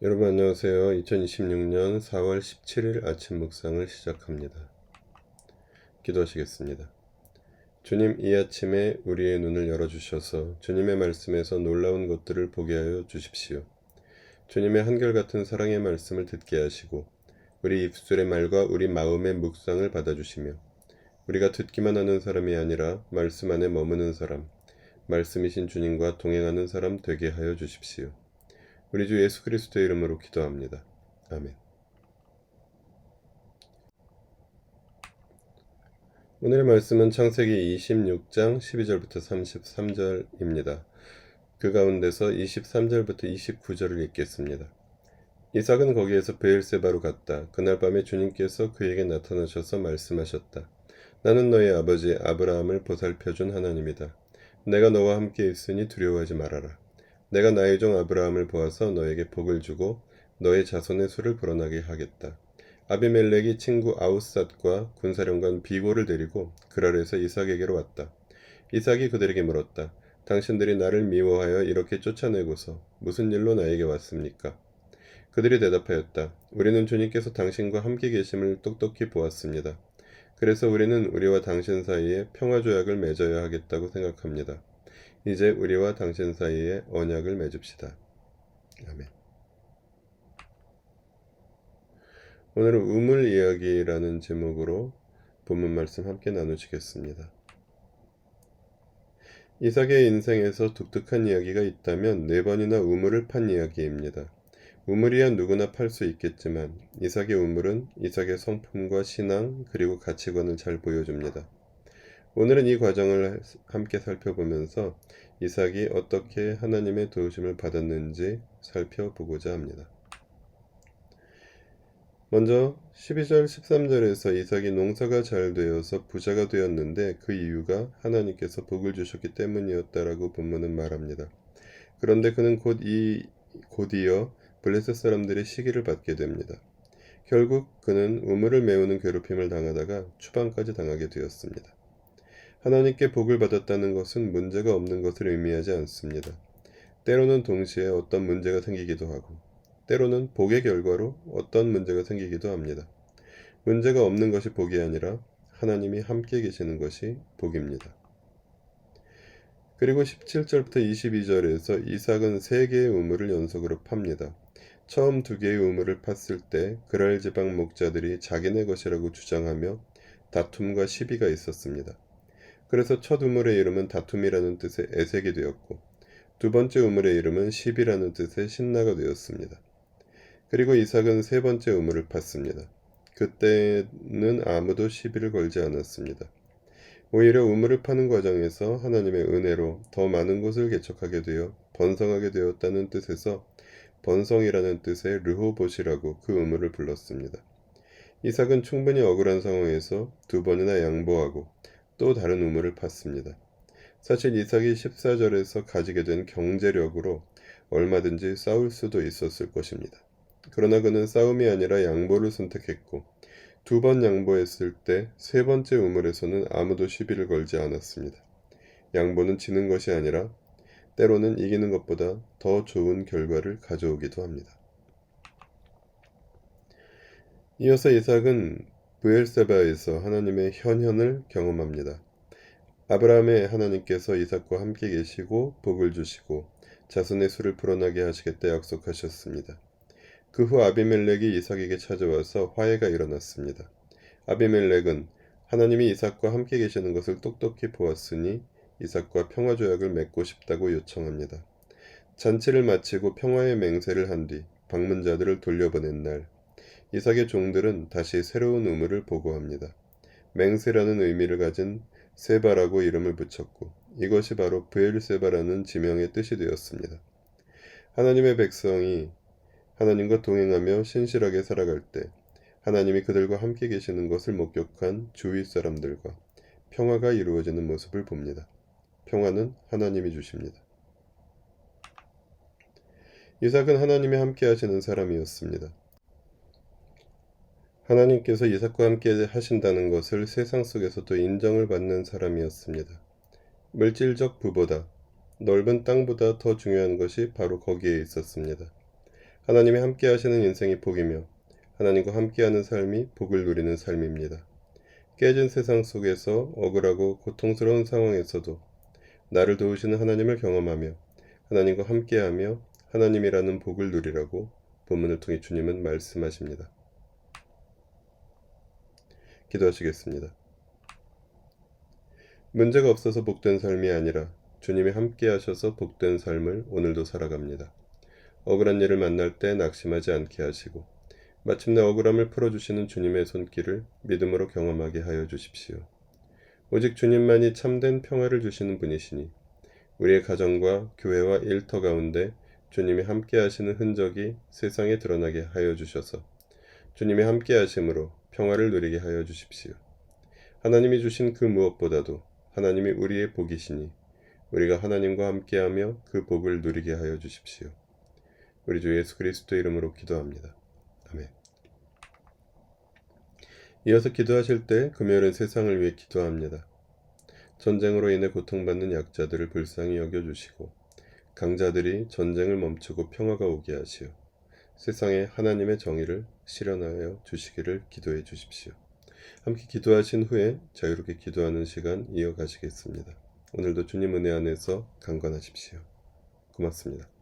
여러분 안녕하세요. 2026년 4월 17일 아침 묵상을 시작합니다. 기도하시겠습니다. 주님, 이 아침에 우리의 눈을 열어주셔서 주님의 말씀에서 놀라운 것들을 보게 하여 주십시오. 주님의 한결같은 사랑의 말씀을 듣게 하시고 우리 입술의 말과 우리 마음의 묵상을 받아주시며 우리가 듣기만 하는 사람이 아니라 말씀 안에 머무는 사람, 말씀이신 주님과 동행하는 사람 되게 하여 주십시오. 우리 주 예수 그리스도의 이름으로 기도합니다. 아멘. 오늘의 말씀은 창세기 26장 12절부터 33절입니다. 그 가운데서 23절부터 29절을 읽겠습니다. 이삭은 거기에서 브엘세바로 갔다. 그날 밤에 주님께서 그에게 나타나셔서 말씀하셨다. 나는 너의 아버지 아브라함을 보살펴준 하나님이다. 내가 너와 함께 있으니 두려워하지 말아라. 내가 나의 종 아브라함을 보아서 너에게 복을 주고 너의 자손의 수를 불어나게 하겠다. 아비멜렉이 친구 아웃삿과 군사령관 비고를 데리고 그랄에서 이삭에게로 왔다. 이삭이 그들에게 물었다. 당신들이 나를 미워하여 이렇게 쫓아내고서 무슨 일로 나에게 왔습니까? 그들이 대답하였다. 우리는 주님께서 당신과 함께 계심을 똑똑히 보았습니다. 그래서 우리는 우리와 당신 사이에 평화조약을 맺어야 하겠다고 생각합니다. 이제 우리와 당신 사이에 언약을 맺읍시다. 아멘. 오늘은 우물 이야기라는 제목으로 본문 말씀 함께 나누시겠습니다. 이삭의 인생에서 독특한 이야기가 있다면 4번이나 우물을 판 이야기입니다. 우물이야 누구나 팔 수 있겠지만 이삭의 우물은 이삭의 성품과 신앙 그리고 가치관을 잘 보여줍니다. 오늘은 이 과정을 함께 살펴보면서 이삭이 어떻게 하나님의 도우심을 받았는지 살펴보고자 합니다. 먼저 12절 13절에서 이삭이 농사가 잘 되어서 부자가 되었는데 그 이유가 하나님께서 복을 주셨기 때문이었다라고 본문은 말합니다. 그런데 그는 곧이어 블레셋 사람들의 시기를 받게 됩니다. 결국 그는 우물을 메우는 괴롭힘을 당하다가 추방까지 당하게 되었습니다. 하나님께 복을 받았다는 것은 문제가 없는 것을 의미하지 않습니다. 때로는 동시에 어떤 문제가 생기기도 하고 때로는 복의 결과로 어떤 문제가 생기기도 합니다. 문제가 없는 것이 복이 아니라 하나님이 함께 계시는 것이 복입니다. 그리고 17절부터 22절에서 이삭은 3개의 우물을 연속으로 팝니다. 처음 2개의 우물을 팠을 때 그랄 지방 목자들이 자기네 것이라고 주장하며 다툼과 시비가 있었습니다. 그래서 첫 우물의 이름은 다툼이라는 뜻의 에색이 되었고 두 번째 우물의 이름은 시비라는 뜻의 신나가 되었습니다. 그리고 이삭은 3번째 우물을 팠습니다. 그때는 아무도 시비를 걸지 않았습니다. 오히려 우물을 파는 과정에서 하나님의 은혜로 더 많은 곳을 개척하게 되어 번성하게 되었다는 뜻에서 번성이라는 뜻의 르호봇이라고 그 우물을 불렀습니다. 이삭은 충분히 억울한 상황에서 2번이나 양보하고 또 다른 우물을 팠습니다. 사실 이삭이 14절에서 가지게 된 경제력으로 얼마든지 싸울 수도 있었을 것입니다. 그러나 그는 싸움이 아니라 양보를 선택했고 2번 양보했을 때 3번째 우물에서는 아무도 시비를 걸지 않았습니다. 양보는 지는 것이 아니라 때로는 이기는 것보다 더 좋은 결과를 가져오기도 합니다. 이어서 이삭은 브엘세바에서 하나님의 현현을 경험합니다. 아브라함의 하나님께서 이삭과 함께 계시고 복을 주시고 자손의 수를 불어나게 하시겠다 약속하셨습니다. 그 후 아비멜렉이 이삭에게 찾아와서 화해가 일어났습니다. 아비멜렉은 하나님이 이삭과 함께 계시는 것을 똑똑히 보았으니 이삭과 평화조약을 맺고 싶다고 요청합니다. 잔치를 마치고 평화의 맹세를 한 뒤 방문자들을 돌려보낸 날 이삭의 종들은 다시 새로운 우물을 보고합니다. 맹세라는 의미를 가진 세바라고 이름을 붙였고 이것이 바로 브엘세바라는 지명의 뜻이 되었습니다. 하나님의 백성이 하나님과 동행하며 신실하게 살아갈 때 하나님이 그들과 함께 계시는 것을 목격한 주위 사람들과 평화가 이루어지는 모습을 봅니다. 평화는 하나님이 주십니다. 이삭은 하나님이 함께 하시는 사람이었습니다. 하나님께서 이삭과 함께 하신다는 것을 세상 속에서도 인정을 받는 사람이었습니다. 물질적 부보다 넓은 땅보다 더 중요한 것이 바로 거기에 있었습니다. 하나님이 함께 하시는 인생이 복이며 하나님과 함께하는 삶이 복을 누리는 삶입니다. 깨진 세상 속에서 억울하고 고통스러운 상황에서도 나를 도우시는 하나님을 경험하며 하나님과 함께하며 하나님이라는 복을 누리라고 본문을 통해 주님은 말씀하십니다. 기도하시겠습니다. 문제가 없어서 복된 삶이 아니라 주님이 함께 하셔서 복된 삶을 오늘도 살아갑니다. 억울한 일을 만날 때 낙심하지 않게 하시고 마침내 억울함을 풀어주시는 주님의 손길을 믿음으로 경험하게 하여 주십시오. 오직 주님만이 참된 평화를 주시는 분이시니 우리의 가정과 교회와 일터 가운데 주님이 함께 하시는 흔적이 세상에 드러나게 하여 주셔서 주님이 함께 하심으로 평화를 누리게 하여 주십시오. 하나님이 주신 그 무엇보다도 하나님이 우리의 복이시니 우리가 하나님과 함께하며 그 복을 누리게 하여 주십시오. 우리 주 예수 그리스도 이름으로 기도합니다. 아멘. 이어서 기도하실 때 금요일은 세상을 위해 기도합니다. 전쟁으로 인해 고통받는 약자들을 불쌍히 여겨주시고 강자들이 전쟁을 멈추고 평화가 오게 하시어 세상에 하나님의 정의를 실현하여 주시기를 기도해 주십시오. 함께 기도하신 후에 자유롭게 기도하는 시간 이어가시겠습니다. 오늘도 주님 은혜 안에서 강건하십시오. 고맙습니다.